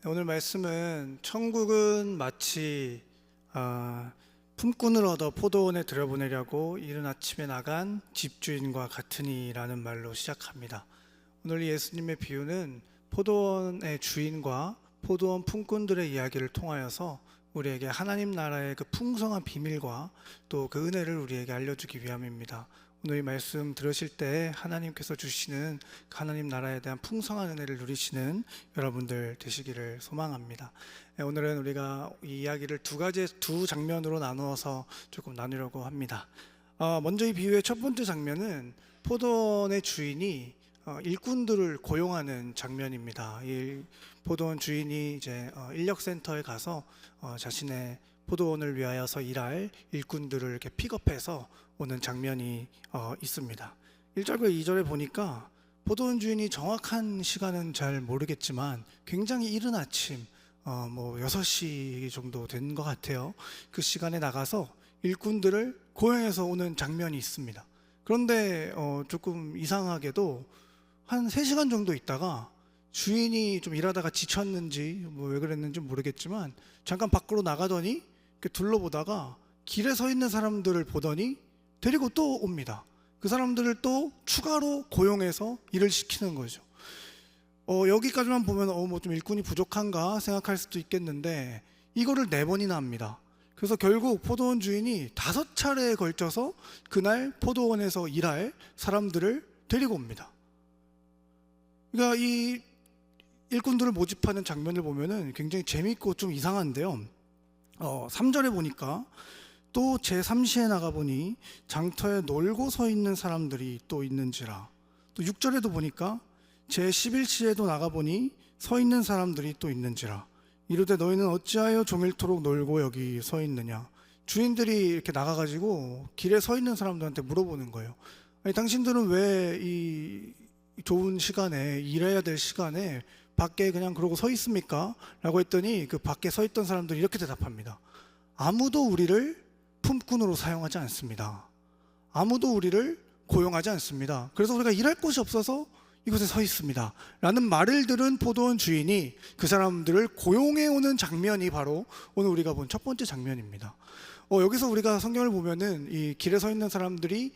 오늘 말씀은 천국은 마치 품꾼을 얻어 포도원에 들여보내려고 이른 아침에 나간 집주인과 같으니라는 말로 시작합니다. 오늘 예수님의 비유는 포도원의 주인과 포도원 품꾼들의 이야기를 통하여서 우리에게 하나님 나라의 그 풍성한 비밀과 또 그 은혜를 우리에게 알려주기 위함입니다. 오늘 이 말씀 들으실 때 하나님께서 주시는 하나님 나라에 대한 풍성한 은혜를 누리시는 여러분들 되시기를 소망합니다. 오늘은 우리가 이 이야기를 두 장면으로 나누어서 조금 나누려고 합니다. 먼저 이 비유의 첫 번째 장면은 포도원의 주인이 일꾼들을 고용하는 장면입니다. 이 포도원 주인이 이제 인력센터에 가서 자신의 포도원을 위하여서 일할 일꾼들을 이렇게 픽업해서 오는 장면이 있습니다. 1절과 2절에 보니까 포도원 주인이 정확한 시간은 잘 모르겠지만 굉장히 이른 아침 6시 정도 된 것 같아요. 그 시간에 나가서 일꾼들을 고용해서 오는 장면이 있습니다. 그런데 조금 이상하게도 한 3시간 정도 있다가 주인이 좀 일하다가 지쳤는지 왜 그랬는지 모르겠지만 잠깐 밖으로 나가더니 이렇게 둘러보다가 길에 서 있는 사람들을 보더니 데리고 또 옵니다. 그 사람들을 또 추가로 고용해서 일을 시키는 거죠. 여기까지만 보면 좀 일꾼이 부족한가 생각할 수도 있겠는데 이거를 4번이나 합니다. 그래서 결국 포도원 주인이 5차례에 걸쳐서 그날 포도원에서 일할 사람들을 데리고 옵니다. 그러니까 이 일꾼들을 모집하는 장면을 보면은 굉장히 재밌고 좀 이상한데요. 3절에 보니까 또 제3시에 나가보니 장터에 놀고 서 있는 사람들이 또 있는지라. 또 6절에도 보니까 제11시에도 나가보니 서 있는 사람들이 또 있는지라. 이르되 너희는 어찌하여 종일토록 놀고 여기 서 있느냐. 주인들이 이렇게 나가가지고 길에 서 있는 사람들한테 물어보는 거예요. 아니, 당신들은 왜 이 좋은 시간에 일해야 될 시간에 밖에 그냥 그러고 서 있습니까? 라고 했더니 그 밖에 서 있던 사람들이 이렇게 대답합니다. 아무도 우리를 품꾼으로 사용하지 않습니다. 아무도 우리를 고용하지 않습니다. 그래서 우리가 일할 곳이 없어서 이곳에 서 있습니다. 라는 말을 들은 포도원 주인이 그 사람들을 고용해 오는 장면이 바로 오늘 우리가 본 첫 번째 장면입니다. 여기서 우리가 성경을 보면은 이 길에 서 있는 사람들이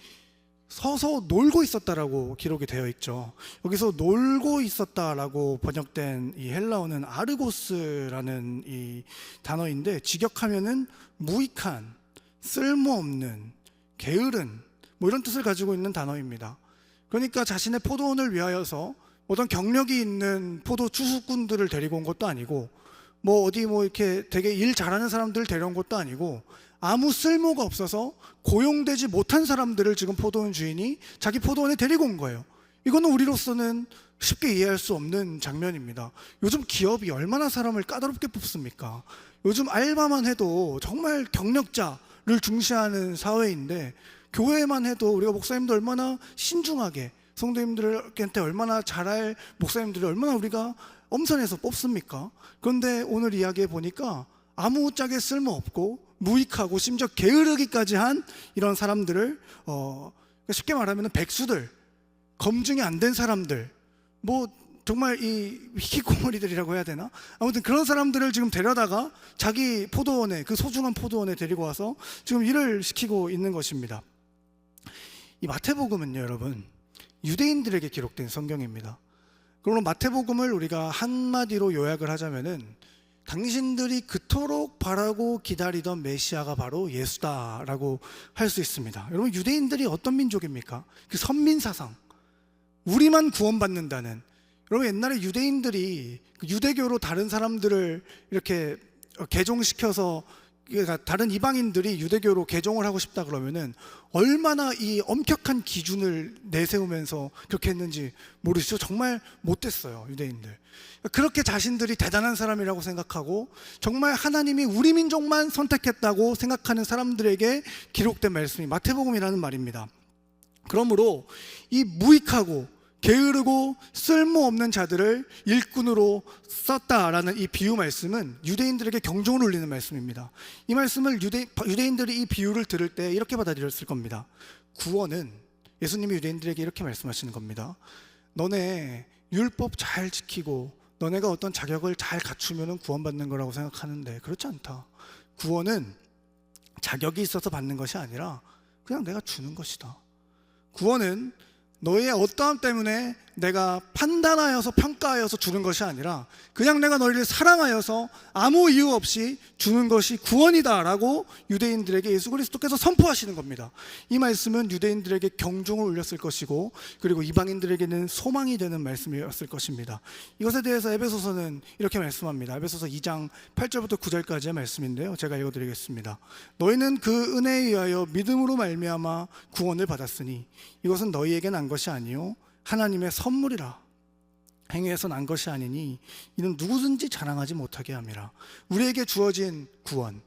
서서 놀고 있었다라고 기록이 되어 있죠. 여기서 놀고 있었다라고 번역된 이 헬라어는 아르고스라는 이 단어인데 직역하면은 무익한, 쓸모없는, 게으른 이런 뜻을 가지고 있는 단어입니다. 그러니까 자신의 포도원을 위하여서 어떤 경력이 있는 포도 추수꾼들을 데리고 온 것도 아니고 어디 이렇게 되게 일 잘하는 사람들을 데려온 것도 아니고 아무 쓸모가 없어서 고용되지 못한 사람들을 지금 포도원 주인이 자기 포도원에 데리고 온 거예요. 이거는 우리로서는 쉽게 이해할 수 없는 장면입니다. 요즘 기업이 얼마나 사람을 까다롭게 뽑습니까? 요즘 알바만 해도 정말 경력자를 중시하는 사회인데 교회만 해도 우리가 목사님들 얼마나 신중하게 성도님들한테 얼마나 잘할 목사님들을 얼마나 우리가 엄선해서 뽑습니까? 그런데 오늘 이야기해 보니까 아무짝에 쓸모없고 무익하고 심지어 게으르기까지 한 이런 사람들을 쉽게 말하면 백수들, 검증이 안 된 사람들, 정말 이 히키코모리들이라고 해야 되나? 아무튼 그런 사람들을 지금 데려다가 자기 포도원에, 그 소중한 포도원에 데리고 와서 지금 일을 시키고 있는 것입니다. 이 마태복음은요, 여러분, 유대인들에게 기록된 성경입니다. 그러므로 마태복음을 우리가 한마디로 요약을 하자면은 당신들이 그토록 바라고 기다리던 메시아가 바로 예수다라고 할 수 있습니다. 여러분, 유대인들이 어떤 민족입니까? 그 선민사상, 우리만 구원받는다는. 여러분, 옛날에 유대인들이 유대교로 다른 사람들을 이렇게 개종시켜서, 그러니까 다른 이방인들이 유대교로 개종을 하고 싶다 그러면은 얼마나 이 엄격한 기준을 내세우면서 그렇게 했는지 모르시죠? 정말 못됐어요, 유대인들. 그렇게 자신들이 대단한 사람이라고 생각하고 정말 하나님이 우리 민족만 선택했다고 생각하는 사람들에게 기록된 말씀이 마태복음이라는 말입니다. 그러므로 이 무익하고 게으르고 쓸모없는 자들을 일꾼으로 썼다라는 이 비유 말씀은 유대인들에게 경종을 울리는 말씀입니다. 이 말씀을 유대인들이 이 비유를 들을 때 이렇게 받아들였을 겁니다. 구원은, 예수님이 유대인들에게 이렇게 말씀하시는 겁니다. 너네 율법 잘 지키고 너네가 어떤 자격을 잘 갖추면 구원받는 거라고 생각하는데 그렇지 않다. 구원은 자격이 있어서 받는 것이 아니라 그냥 내가 주는 것이다. 구원은 너의 어떠함 때문에 내가 판단하여서 평가하여서 주는 것이 아니라 그냥 내가 너희를 사랑하여서 아무 이유 없이 주는 것이 구원이다라고 유대인들에게 예수 그리스도께서 선포하시는 겁니다. 이 말씀은 유대인들에게 경종을 울렸을 것이고 그리고 이방인들에게는 소망이 되는 말씀이었을 것입니다. 이것에 대해서 에베소서는 이렇게 말씀합니다. 에베소서 2장 8절부터 9절까지의 말씀인데요, 제가 읽어드리겠습니다. 너희는 그 은혜에 의하여 믿음으로 말미암아 구원을 받았으니 이것은 너희에게 난 것이 아니요 하나님의 선물이라. 행위에서 난 것이 아니니 이는 누구든지 자랑하지 못하게 함이라. 우리에게 주어진 구원,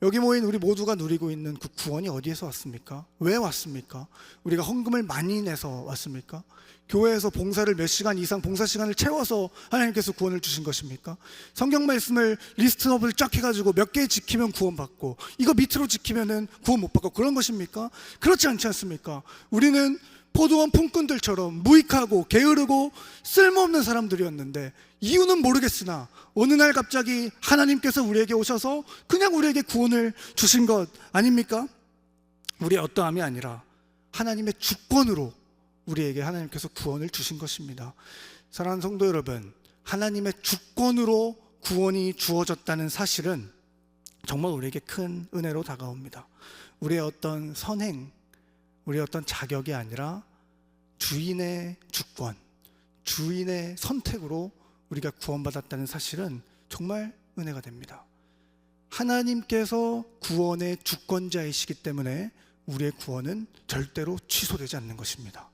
여기 모인 우리 모두가 누리고 있는 그 구원이 어디에서 왔습니까? 왜 왔습니까? 우리가 헌금을 많이 내서 왔습니까? 교회에서 봉사를 몇 시간 이상 봉사 시간을 채워서 하나님께서 구원을 주신 것입니까? 성경 말씀을 리스트업을 쫙 해가지고 몇 개 지키면 구원받고 이거 밑으로 지키면은 구원 못 받고 그런 것입니까? 그렇지 않지 않습니까? 우리는 포도원 품꾼들처럼 무익하고 게으르고 쓸모없는 사람들이었는데 이유는 모르겠으나 어느 날 갑자기 하나님께서 우리에게 오셔서 그냥 우리에게 구원을 주신 것 아닙니까? 우리의 어떠함이 아니라 하나님의 주권으로 우리에게 하나님께서 구원을 주신 것입니다. 사랑하는 성도 여러분, 하나님의 주권으로 구원이 주어졌다는 사실은 정말 우리에게 큰 은혜로 다가옵니다. 우리의 어떤 선행, 우리의 어떤 자격이 아니라 주인의 주권, 주인의 선택으로 우리가 구원받았다는 사실은 정말 은혜가 됩니다. 하나님께서 구원의 주권자이시기 때문에 우리의 구원은 절대로 취소되지 않는 것입니다.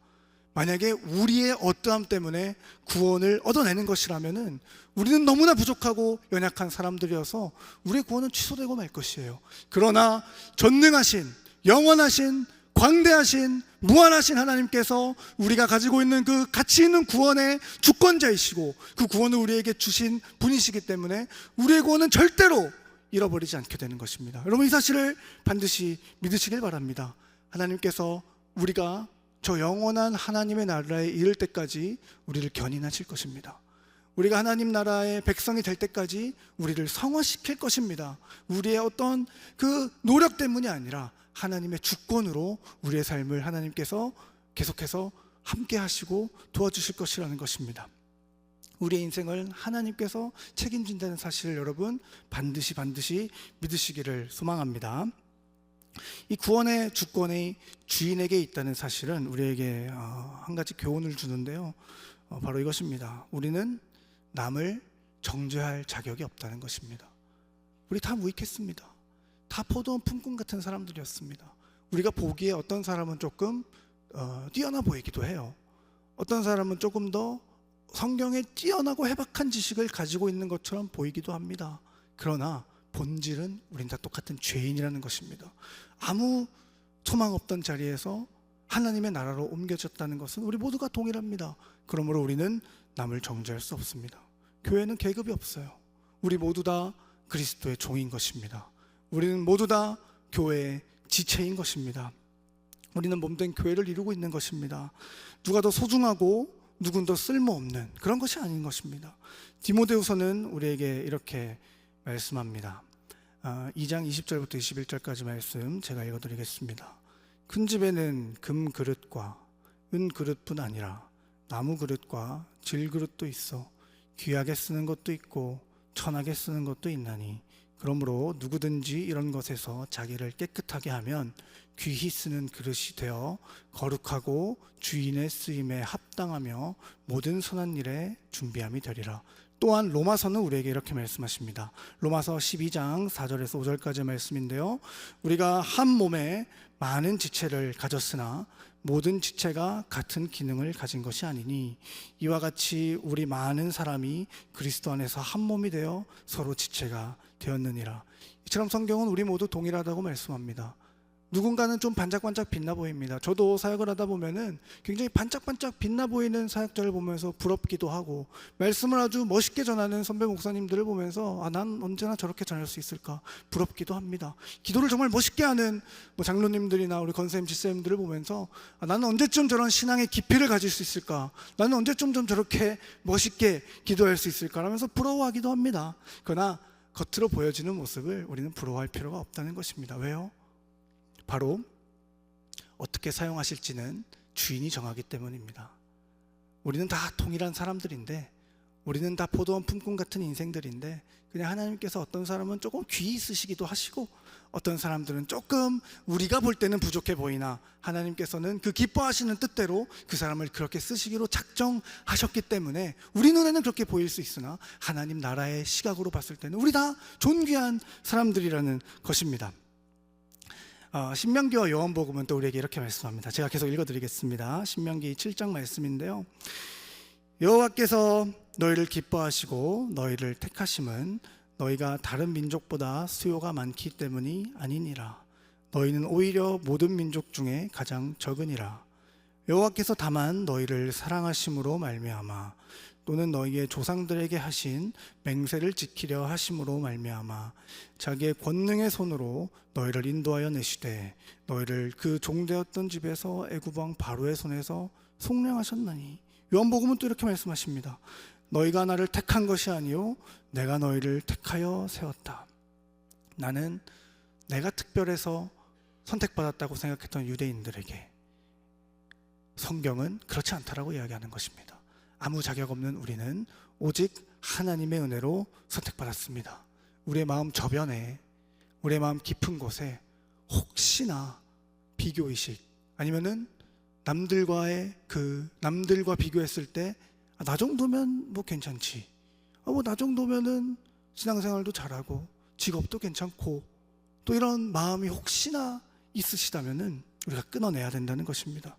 만약에 우리의 어떠함 때문에 구원을 얻어내는 것이라면 우리는 너무나 부족하고 연약한 사람들이어서 우리의 구원은 취소되고 말 것이에요. 그러나 전능하신, 영원하신, 광대하신, 무한하신 하나님께서 우리가 가지고 있는 그 가치 있는 구원의 주권자이시고 그 구원을 우리에게 주신 분이시기 때문에 우리의 구원은 절대로 잃어버리지 않게 되는 것입니다. 여러분, 이 사실을 반드시 믿으시길 바랍니다. 하나님께서 우리가 저 영원한 하나님의 나라에 이를 때까지 우리를 견인하실 것입니다. 우리가 하나님 나라의 백성이 될 때까지 우리를 성화시킬 것입니다. 우리의 어떤 그 노력 때문이 아니라 하나님의 주권으로 우리의 삶을 하나님께서 계속해서 함께 하시고 도와주실 것이라는 것입니다. 우리의 인생을 하나님께서 책임진다는 사실을 여러분 반드시 믿으시기를 소망합니다. 이 구원의 주권이 주인에게 있다는 사실은 우리에게 한 가지 교훈을 주는데요, 바로 이것입니다. 우리는 남을 정죄할 자격이 없다는 것입니다. 우리 다 무익했습니다. 다 포도원 품꾼 같은 사람들이었습니다. 우리가 보기에 어떤 사람은 조금 뛰어나 보이기도 해요. 어떤 사람은 조금 더 성경에 뛰어나고 해박한 지식을 가지고 있는 것처럼 보이기도 합니다. 그러나 본질은 우린 다 똑같은 죄인이라는 것입니다. 아무 소망 없던 자리에서 하나님의 나라로 옮겨졌다는 것은 우리 모두가 동일합니다. 그러므로 우리는 남을 정죄할 수 없습니다. 교회는 계급이 없어요. 우리 모두 다 그리스도의 종인 것입니다. 우리는 모두 다 교회의 지체인 것입니다. 우리는 몸된 교회를 이루고 있는 것입니다. 누가 더 소중하고 누군 더 쓸모없는 그런 것이 아닌 것입니다. 디모데후서는 우리에게 이렇게 말씀합니다. 2장 20절부터 21절까지 말씀 제가 읽어드리겠습니다. 큰 집에는 금 그릇과 은 그릇뿐 아니라 나무 그릇과 질 그릇도 있어 귀하게 쓰는 것도 있고 천하게 쓰는 것도 있나니 그러므로 누구든지 이런 것에서 자기를 깨끗하게 하면 귀히 쓰는 그릇이 되어 거룩하고 주인의 쓰임에 합당하며 모든 선한 일에 준비함이 되리라. 또한 로마서는 우리에게 이렇게 말씀하십니다. 로마서 12장 4절에서 5절까지의 말씀인데요, 우리가 한 몸에 많은 지체를 가졌으나 모든 지체가 같은 기능을 가진 것이 아니니 이와 같이 우리 많은 사람이 그리스도 안에서 한 몸이 되어 서로 지체가 되었느니라. 이처럼 성경은 우리 모두 동일하다고 말씀합니다. 누군가는 좀 반짝반짝 빛나 보입니다. 저도 사역을 하다 보면은 굉장히 반짝반짝 빛나 보이는 사역자를 보면서 부럽기도 하고, 말씀을 아주 멋있게 전하는 선배 목사님들을 보면서 난 언제나 저렇게 전할 수 있을까 부럽기도 합니다. 기도를 정말 멋있게 하는 장로님들이나 우리 권사님 집사님들을 보면서 나는 언제쯤 저런 신앙의 깊이를 가질 수 있을까, 나는 언제쯤 좀 저렇게 멋있게 기도할 수 있을까 라면서 부러워하기도 합니다. 그러나 겉으로 보여지는 모습을 우리는 부러워할 필요가 없다는 것입니다. 왜요? 바로 어떻게 사용하실지는 주인이 정하기 때문입니다. 우리는 다 동일한 사람들인데, 우리는 다 포도원 품꾼 같은 인생들인데, 그냥 하나님께서 어떤 사람은 조금 귀히 쓰시기도 하시고, 어떤 사람들은 조금 우리가 볼 때는 부족해 보이나 하나님께서는 그 기뻐하시는 뜻대로 그 사람을 그렇게 쓰시기로 작정하셨기 때문에 우리 눈에는 그렇게 보일 수 있으나 하나님 나라의 시각으로 봤을 때는 우리 다 존귀한 사람들이라는 것입니다. 신명기와 요한복음은 또 우리에게 이렇게 말씀합니다. 제가 계속 읽어드리겠습니다. 신명기 7장 말씀인데요, 여호와께서 너희를 기뻐하시고 너희를 택하심은 너희가 다른 민족보다 수요가 많기 때문이 아니니라. 너희는 오히려 모든 민족 중에 가장 적으니라. 여호와께서 다만 너희를 사랑하심으로 말미암아 또는 너희의 조상들에게 하신 맹세를 지키려 하심으로 말미암아 자기의 권능의 손으로 너희를 인도하여 내시되 너희를 그 종되었던 집에서 애굽 왕 바로의 손에서 속량하셨나니. 요한복음은 또 이렇게 말씀하십니다. 너희가 나를 택한 것이 아니요 내가 너희를 택하여 세웠다. 나는 내가 특별해서 선택받았다고 생각했던 유대인들에게 성경은 그렇지 않다라고 이야기하는 것입니다. 아무 자격 없는 우리는 오직 하나님의 은혜로 선택받았습니다. 우리의 마음 저변에, 우리의 마음 깊은 곳에 혹시나 비교의식, 아니면은 남들과 비교했을 때 나 정도면 뭐 괜찮지, 나 정도면은 신앙생활도 잘하고 직업도 괜찮고, 또 이런 마음이 혹시나 있으시다면은 우리가 끊어내야 된다는 것입니다.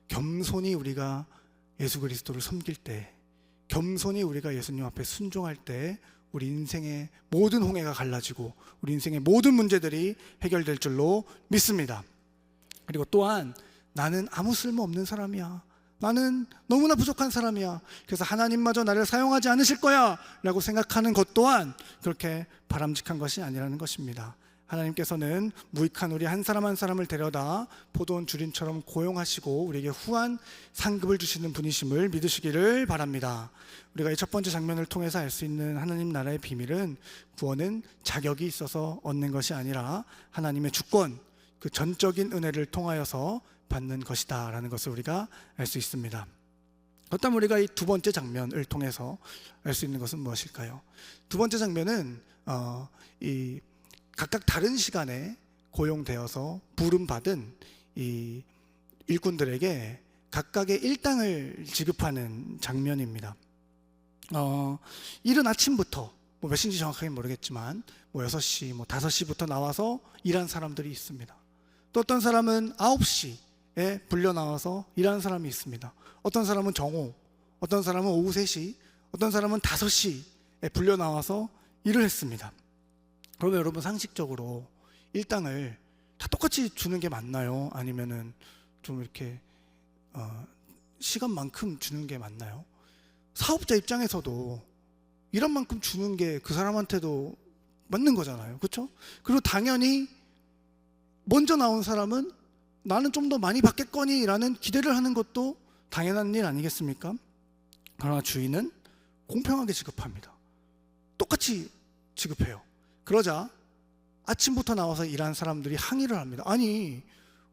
겸손히 우리가 예수 그리스도를 섬길 때, 겸손히 우리가 예수님 앞에 순종할 때 우리 인생의 모든 홍해가 갈라지고 우리 인생의 모든 문제들이 해결될 줄로 믿습니다. 그리고 또한 나는 아무 쓸모없는 사람이야, 나는 너무나 부족한 사람이야, 그래서 하나님마저 나를 사용하지 않으실 거야 라고 생각하는 것 또한 그렇게 바람직한 것이 아니라는 것입니다. 하나님께서는 무익한 우리 한 사람 한 사람을 데려다 포도원 주린처럼 고용하시고 우리에게 후한 상급을 주시는 분이심을 믿으시기를 바랍니다. 우리가 이 첫 번째 장면을 통해서 알 수 있는 하나님 나라의 비밀은 구원은 자격이 있어서 얻는 것이 아니라 하나님의 주권, 그 전적인 은혜를 통하여서 받는 것이다 라는 것을 우리가 알 수 있습니다. 그렇다면 우리가 이 두 번째 장면을 통해서 알 수 있는 것은 무엇일까요? 두 번째 장면은 이 각각 다른 시간에 고용되어서 부름받은 이 일꾼들에게 각각의 일당을 지급하는 장면입니다. 이른 아침부터 몇 시인지 정확하게 모르겠지만 6시, 5시부터 나와서 일한 사람들이 있습니다. 또 어떤 사람은 9시에 불려 나와서 일하는 사람이 있습니다. 어떤 사람은 정오, 어떤 사람은 오후 3시, 어떤 사람은 5시에 불려 나와서 일을 했습니다. 그러면 여러분 상식적으로 일당을 다 똑같이 주는 게 맞나요? 아니면은 좀 이렇게 시간만큼 주는 게 맞나요? 사업자 입장에서도 일한 만큼 주는 게 그 사람한테도 맞는 거잖아요, 그렇죠? 그리고 당연히 먼저 나온 사람은 나는 좀 더 많이 받겠거니 라는 기대를 하는 것도 당연한 일 아니겠습니까? 그러나 주인은 공평하게 지급합니다. 똑같이 지급해요. 그러자 아침부터 나와서 일한 사람들이 항의를 합니다. 아니,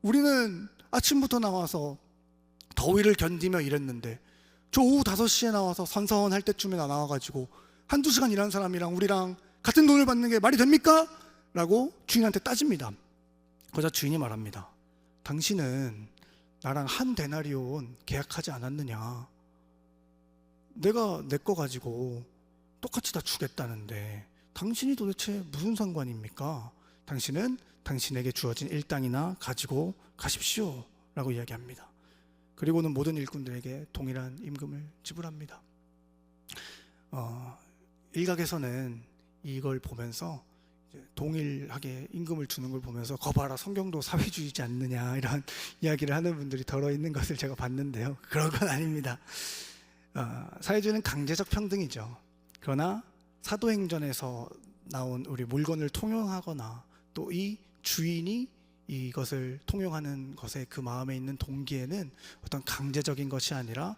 우리는 아침부터 나와서 더위를 견디며 일했는데 저 오후 5시에 나와서 선선할 때쯤에 나와가지고 한두 시간 일한 사람이랑 우리랑 같은 돈을 받는 게 말이 됩니까? 라고 주인한테 따집니다. 그러자 주인이 말합니다. 당신은 나랑 한 데나리온 계약하지 않았느냐? 내가 내 거 가지고 똑같이 다 주겠다는데 당신이 도대체 무슨 상관입니까? 당신은 당신에게 주어진 일당이나 가지고 가십시오 라고 이야기합니다. 그리고는 모든 일꾼들에게 동일한 임금을 지불합니다. 일각에서는 이걸 보면서 동일하게 임금을 주는 걸 보면서 거봐라 성경도 사회주의지 않느냐 이런 이야기를 하는 분들이 덜어 있는 것을 제가 봤는데요. 그런 건 아닙니다. 사회주의는 강제적 평등이죠. 그러나 사도행전에서 나온 우리 물건을 통용하거나 또 이 주인이 이것을 통용하는 것에 그 마음에 있는 동기에는 어떤 강제적인 것이 아니라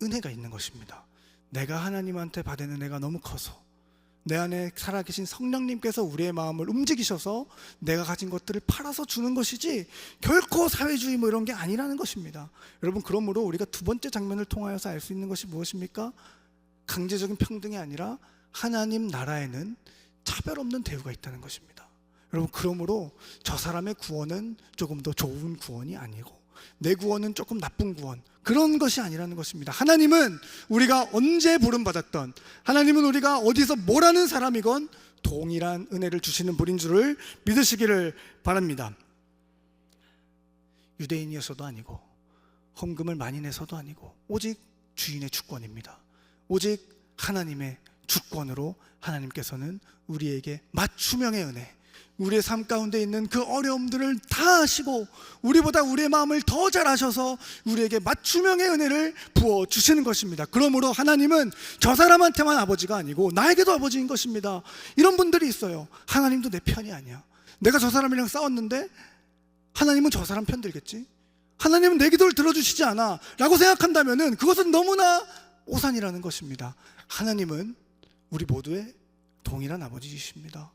은혜가 있는 것입니다. 내가 하나님한테 받은 은혜가 너무 커서 내 안에 살아계신 성령님께서 우리의 마음을 움직이셔서 내가 가진 것들을 팔아서 주는 것이지 결코 사회주의 뭐 이런 게 아니라는 것입니다. 여러분, 그러므로 우리가 두 번째 장면을 통하여서 알 수 있는 것이 무엇입니까? 강제적인 평등이 아니라 하나님 나라에는 차별 없는 대우가 있다는 것입니다. 여러분, 그러므로 저 사람의 구원은 조금 더 좋은 구원이 아니고 내 구원은 조금 나쁜 구원, 그런 것이 아니라는 것입니다. 하나님은 우리가 언제 부름받았던, 하나님은 우리가 어디서 뭘 하는 사람이건 동일한 은혜를 주시는 분인 줄을 믿으시기를 바랍니다. 유대인이어서도 아니고 헌금을 많이 내서도 아니고 오직 주인의 주권입니다. 오직 하나님의 주권으로 하나님께서는 우리에게 맞춤형의 은혜, 우리의 삶 가운데 있는 그 어려움들을 다 아시고 우리보다 우리의 마음을 더 잘 아셔서 우리에게 맞춤형의 은혜를 부어주시는 것입니다. 그러므로 하나님은 저 사람한테만 아버지가 아니고 나에게도 아버지인 것입니다. 이런 분들이 있어요. 하나님도 내 편이 아니야. 내가 저 사람이랑 싸웠는데 하나님은 저 사람 편 들겠지? 하나님은 내 기도를 들어주시지 않아 라고 생각한다면 그것은 너무나 오산이라는 것입니다. 하나님은 우리 모두의 동일한 아버지이십니다.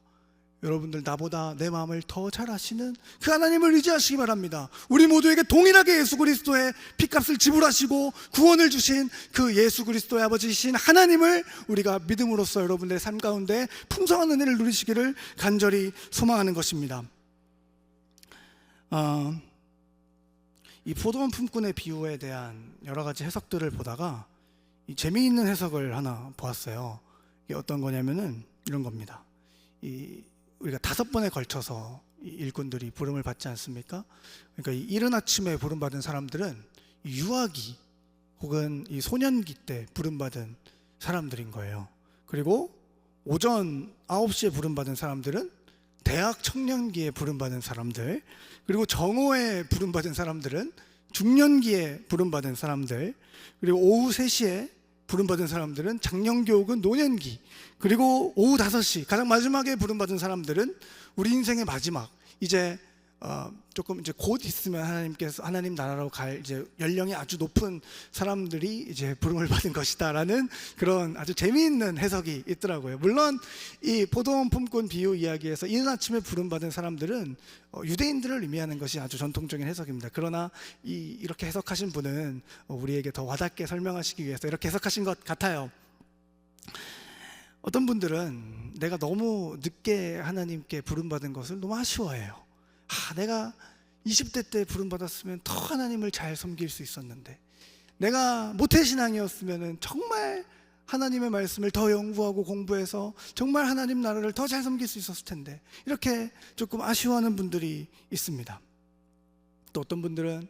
여러분들, 나보다 내 마음을 더 잘 아시는 그 하나님을 의지하시기 바랍니다. 우리 모두에게 동일하게 예수 그리스도의 핏값을 지불하시고 구원을 주신 그 예수 그리스도의 아버지이신 하나님을 우리가 믿음으로써 여러분들의 삶 가운데 풍성한 은혜를 누리시기를 간절히 소망하는 것입니다. 이 포도원 품꾼의 비유에 대한 여러 가지 해석들을 보다가 재미있는 해석을 하나 보았어요. 이게 어떤 거냐면은 이런 겁니다. 우리가 5번에 걸쳐서 일꾼들이 부름을 받지 않습니까? 그러니까 이 이른 아침에 부름받은 사람들은 유아기 혹은 이 소년기 때 부름받은 사람들인 거예요. 그리고 오전 9시에 부름받은 사람들은 대학 청년기에 부름받은 사람들, 그리고 정오에 부름받은 사람들은 중년기에 부름받은 사람들, 그리고 오후 3시에 부름받은 사람들은 장년기 혹은 노년기, 그리고 오후 5시 가장 마지막에 부름받은 사람들은 우리 인생의 마지막, 이제 조금 이제 곧 있으면 하나님 나라로 갈 이제 연령이 아주 높은 사람들이 이제 부름을 받은 것이다라는 그런 아주 재미있는 해석이 있더라고요. 물론 이 포도원 품꾼 비유 이야기에서 이른 아침에 부름받은 사람들은 유대인들을 의미하는 것이 아주 전통적인 해석입니다. 그러나 이렇게 해석하신 분은 우리에게 더 와닿게 설명하시기 위해서 이렇게 해석하신 것 같아요. 어떤 분들은 내가 너무 늦게 하나님께 부름받은 것을 너무 아쉬워해요. 내가 20대 때 부름받았으면 더 하나님을 잘 섬길 수 있었는데, 내가 모태신앙이었으면 정말 하나님의 말씀을 더 연구하고 공부해서 정말 하나님 나라를 더 잘 섬길 수 있었을 텐데, 이렇게 조금 아쉬워하는 분들이 있습니다. 또 어떤 분들은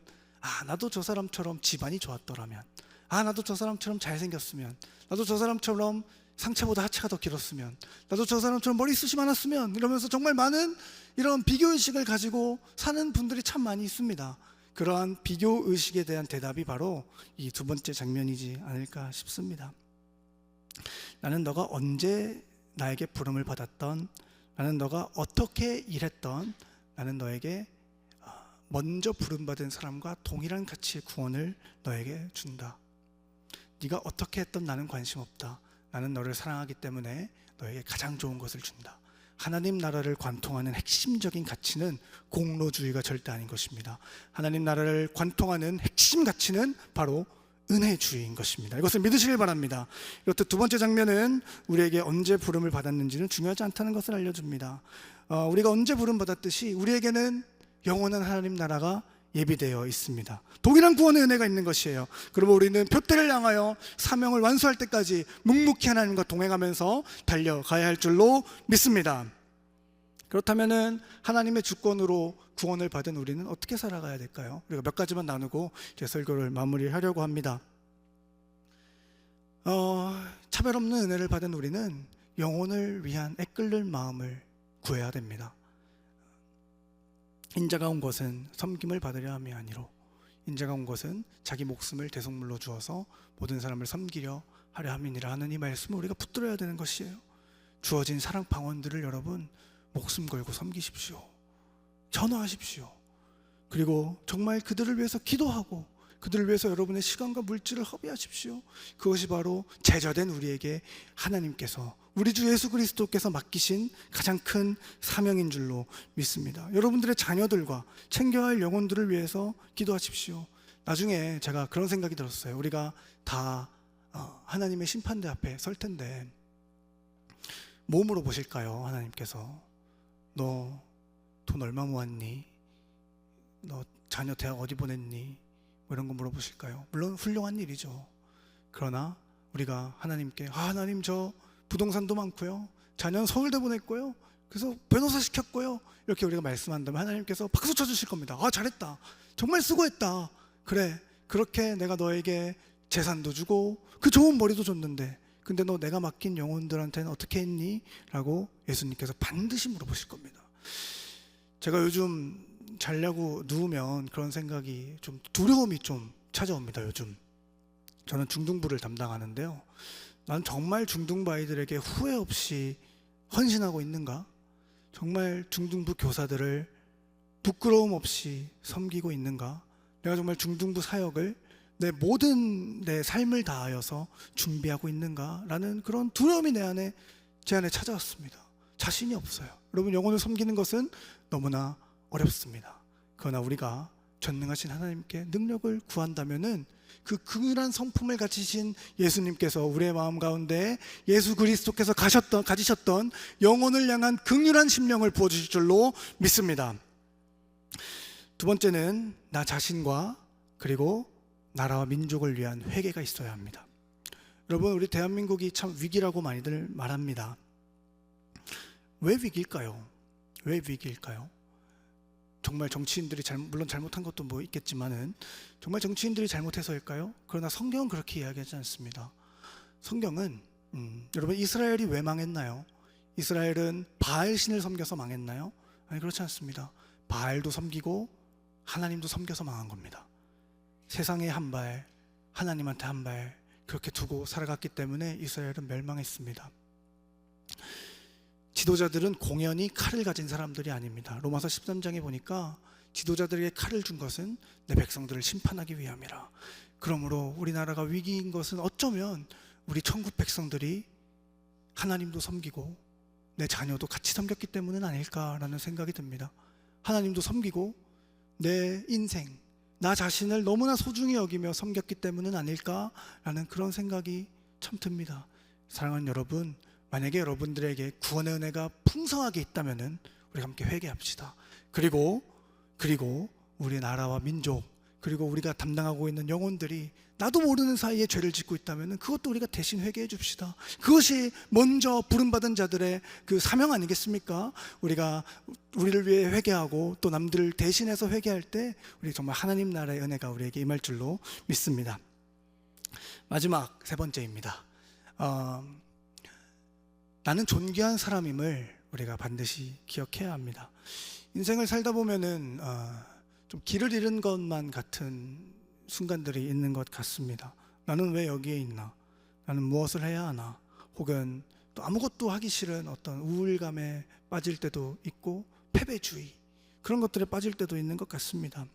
나도 저 사람처럼 집안이 좋았더라면, 나도 저 사람처럼 잘생겼으면, 나도 저 사람처럼 상체보다 하체가 더 길었으면, 나도 저 사람처럼 머리숱이 많았으면, 이러면서 정말 많은 이런 비교의식을 가지고 사는 분들이 참 많이 있습니다. 그러한 비교의식에 대한 대답이 바로 이 두 번째 장면이지 않을까 싶습니다. 나는 너가 언제 나에게 부름을 받았던, 나는 너가 어떻게 일했던, 나는 너에게 먼저 부름받은 사람과 동일한 가치의 구원을 너에게 준다. 네가 어떻게 했던 나는 관심 없다. 나는 너를 사랑하기 때문에 너에게 가장 좋은 것을 준다. 하나님 나라를 관통하는 핵심적인 가치는 공로주의가 절대 아닌 것입니다. 하나님 나라를 관통하는 핵심 가치는 바로 은혜주의인 것입니다. 이것을 믿으시길 바랍니다. 이렇듯 두 번째 장면은 우리에게 언제 부름을 받았는지는 중요하지 않다는 것을 알려줍니다. 우리가 언제 부름 받았듯이 우리에게는 영원한 하나님 나라가 예비되어 있습니다. 동일한 구원의 은혜가 있는 것이에요. 그러면 우리는 표대를 향하여 사명을 완수할 때까지 묵묵히 하나님과 동행하면서 달려가야 할 줄로 믿습니다. 그렇다면 하나님의 주권으로 구원을 받은 우리는 어떻게 살아가야 될까요? 우리가 몇 가지만 나누고 이제 설교를 마무리하려고 합니다. 차별 없는 은혜를 받은 우리는 영혼을 위한 애끓는 마음을 구해야 됩니다. 인자가 온 것은 섬김을 받으려 함이 아니로 인자가 온 것은 자기 목숨을 대속물로 주어서 모든 사람을 섬기려 하려 함이니라 하는 이 말씀을 우리가 붙들어야 되는 것이에요. 주어진 사랑 방언들을 여러분 목숨 걸고 섬기십시오. 전화하십시오. 그리고 정말 그들을 위해서 기도하고 그들을 위해서 여러분의 시간과 물질을 허비하십시오. 그것이 바로 제자된 우리에게 하나님께서 우리 주 예수 그리스도께서 맡기신 가장 큰 사명인 줄로 믿습니다. 여러분들의 자녀들과 챙겨야 할 영혼들을 위해서 기도하십시오. 나중에 제가 그런 생각이 들었어요. 우리가 다 하나님의 심판대 앞에 설 텐데 뭐 물어보실까요? 하나님께서 너 돈 얼마 모았니? 너 자녀 대학 어디 보냈니? 뭐 이런 거 물어보실까요? 물론 훌륭한 일이죠. 그러나 우리가 하나님께 하나님 저 부동산도 많고요, 자녀는 서울대 보냈고요, 그래서 변호사 시켰고요, 이렇게 우리가 말씀한다면 하나님께서 박수 쳐주실 겁니다. 잘했다, 정말 수고했다, 그래 그렇게 내가 너에게 재산도 주고 그 좋은 머리도 줬는데 근데 너 내가 맡긴 영혼들한테는 어떻게 했니? 라고 예수님께서 반드시 물어보실 겁니다. 제가 요즘 자려고 누우면 그런 생각이 좀 두려움이 좀 찾아옵니다. 요즘 저는 중등부를 담당하는데요, 난 정말 중등부 아이들에게 후회 없이 헌신하고 있는가? 정말 중등부 교사들을 부끄러움 없이 섬기고 있는가? 내가 정말 중등부 사역을 내 모든 내 삶을 다하여서 준비하고 있는가? 라는 그런 두려움이 제 안에 찾아왔습니다. 자신이 없어요. 여러분, 영혼을 섬기는 것은 너무나 어렵습니다. 그러나 우리가 전능하신 하나님께 능력을 구한다면은 그 극률한 성품을 가지신 예수님께서 우리의 마음 가운데 예수 그리스도께서 가지셨던 영혼을 향한 극률한 심령을 부어주실 줄로 믿습니다. 두 번째는 나 자신과 그리고 나라와 민족을 위한 회개가 있어야 합니다. 여러분, 우리 대한민국이 참 위기라고 많이들 말합니다. 왜 위기일까요? 왜 위기일까요? 정말 정치인들이 물론 잘못한 것도 뭐 있겠지만은 정말 정치인들이 잘못해서일까요? 그러나 성경은 그렇게 이야기하지 않습니다. 성경은 여러분, 이스라엘이 왜 망했나요? 이스라엘은 바알 신을 섬겨서 망했나요? 아니, 그렇지 않습니다. 바알도 섬기고 하나님도 섬겨서 망한 겁니다. 세상에 한 발, 하나님한테 한 발, 그렇게 두고 살아갔기 때문에 이스라엘은 멸망했습니다. 지도자들은 공연히 칼을 가진 사람들이 아닙니다. 로마서 13장에 보니까 지도자들에게 칼을 준 것은 내 백성들을 심판하기 위함이라. 그러므로 우리나라가 위기인 것은 어쩌면 우리 천국 백성들이 하나님도 섬기고 내 자녀도 같이 섬겼기 때문은 아닐까라는 생각이 듭니다. 하나님도 섬기고 내 인생, 나 자신을 너무나 소중히 여기며 섬겼기 때문은 아닐까라는 그런 생각이 참 듭니다. 사랑하는 여러분, 만약에 여러분들에게 구원의 은혜가 풍성하게 있다면은 우리가 함께 회개합시다. 그리고 우리 나라와 민족, 그리고 우리가 담당하고 있는 영혼들이 나도 모르는 사이에 죄를 짓고 있다면은 그것도 우리가 대신 회개해 줍시다. 그것이 먼저 부름받은 자들의 그 사명 아니겠습니까? 우리가 우리를 위해 회개하고 또 남들을 대신해서 회개할 때 우리 정말 하나님 나라의 은혜가 우리에게 임할 줄로 믿습니다. 마지막 세 번째입니다. 나는 존귀한 사람임을 우리가 반드시 기억해야 합니다. 인생을 살다 보면은 좀 길을 잃은 것만 같은 순간들이 있는 것 같습니다. 나는 왜 여기에 있나? 나는 무엇을 해야 하나? 혹은 또 아무것도 하기 싫은 어떤 우울감에 빠질 때도 있고 패배주의, 그런 것들에 빠질 때도 있는 것 같습니다.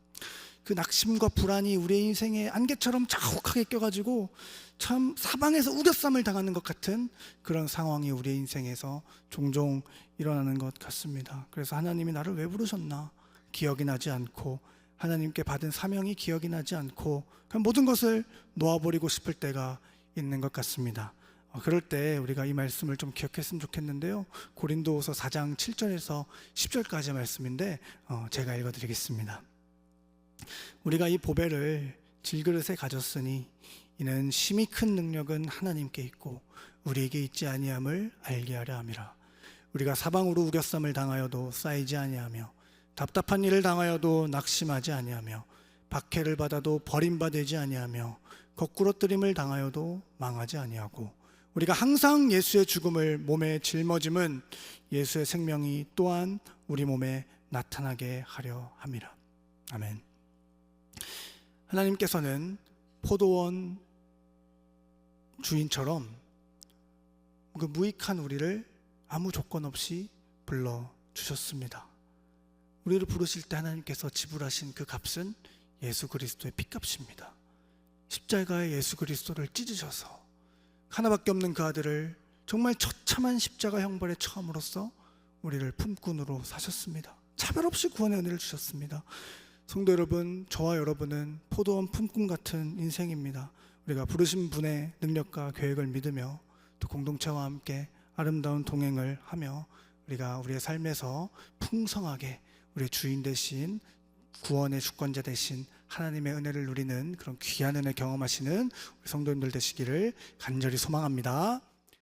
그 낙심과 불안이 우리의 인생에 안개처럼 자욱하게 껴가지고 참 사방에서 우겨쌈을 당하는 것 같은 그런 상황이 우리의 인생에서 종종 일어나는 것 같습니다. 그래서 하나님이 나를 왜 부르셨나 기억이 나지 않고, 하나님께 받은 사명이 기억이 나지 않고 그냥 모든 것을 놓아버리고 싶을 때가 있는 것 같습니다. 그럴 때 우리가 이 말씀을 좀 기억했으면 좋겠는데요, 고린도후서 4장 7절에서 10절까지 말씀인데 제가 읽어드리겠습니다. 우리가 이 보배를 질그릇에 가졌으니 이는 심히 큰 능력은 하나님께 있고 우리에게 있지 아니함을 알게 하려 함이라. 우리가 사방으로 우겨쌈을 당하여도 쌓이지 아니하며 답답한 일을 당하여도 낙심하지 아니하며 박해를 받아도 버림받지 아니하며 거꾸러뜨림을 당하여도 망하지 아니하고 우리가 항상 예수의 죽음을 몸에 짊어짐은 예수의 생명이 또한 우리 몸에 나타나게 하려 함이라. 아멘. 하나님께서는 포도원 주인처럼 그 무익한 우리를 아무 조건 없이 불러주셨습니다. 우리를 부르실 때 하나님께서 지불하신 그 값은 예수 그리스도의 핏값입니다. 십자가에 예수 그리스도를 찢으셔서 하나밖에 없는 그 아들을 정말 처참한 십자가 형벌에 처함으로써 우리를 품꾼으로 사셨습니다. 차별 없이 구원의 은혜를 주셨습니다. 성도 여러분, 저와 여러분은 포도원 품꾼 같은 인생입니다. 우리가 부르신 분의 능력과 계획을 믿으며 또 공동체와 함께 아름다운 동행을 하며 우리가 우리의 삶에서 풍성하게 우리의 주인 되신 구원의 주권자 되신 하나님의 은혜를 누리는 그런 귀한 은혜 경험하시는 우리 성도님들 되시기를 간절히 소망합니다.